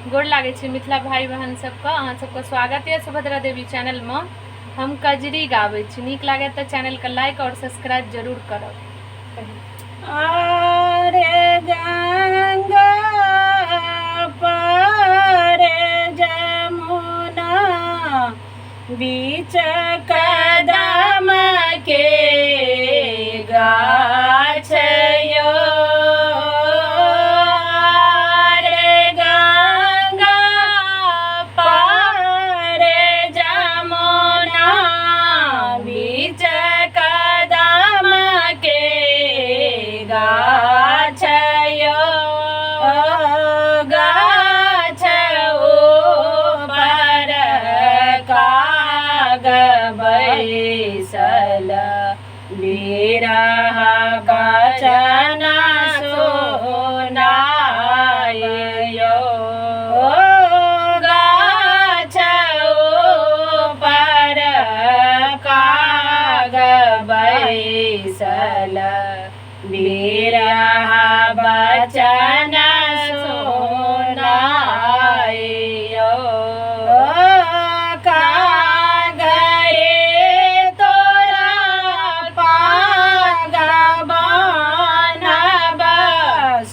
गोड़ लागे छी मिथिला भाई बहन सबके अहाँ सबके स्वागत है सुभद्रा देवी चैनल में। हम कजरी गावे छी, नीक लागे तो चैनल के लाइक और सब्सक्राइब जरूर करब। अरे गंगा पार जमुना बीच कदम के गाछ यो। अरे गंगा पार जमुना बीच कदम के गाछ यो। गाछ ऊपर काग बैसल बिरह बचन सुनायो। गाछ ऊपर काग बैसल बिरह बचन सुनायो। कागरे तोरा पाग बनब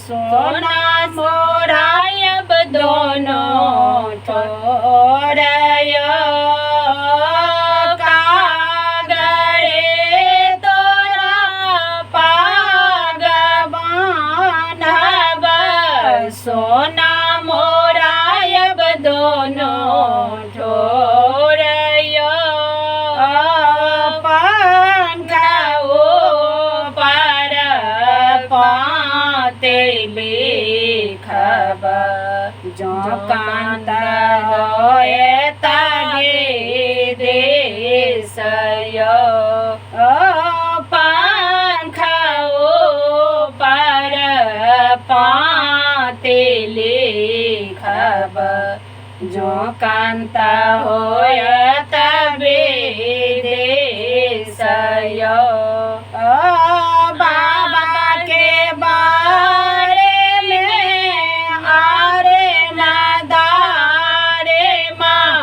सोना मोरायब दोनों ठोरयो। कागरे तोरा पाग बनब सोना मोरायब दोनों ठोरयो। पंखा ऊपर पाते लिखब जो कांत होए तगे देश यो। पंखा ऊपर पाते लिखब जो कांत होय तबे देश यो। बाबा के बारे में आरे मदारे माँ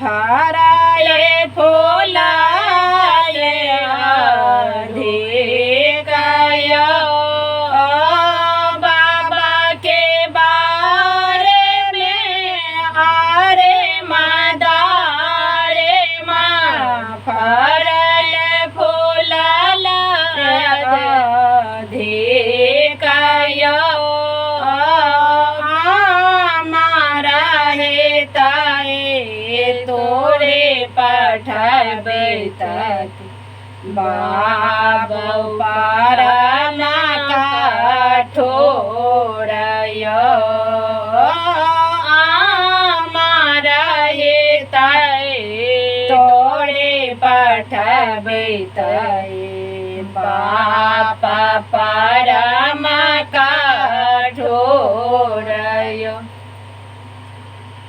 हराए फूलाए अधिक यो। बाबा के बारे में आरे मदारे माँ फरल फूलल अधिक यो। हमारा हेताए तोरे पठबे तक बाबू पारन कठोर यो। हमारा हेताए तोरे पठबे तय बाप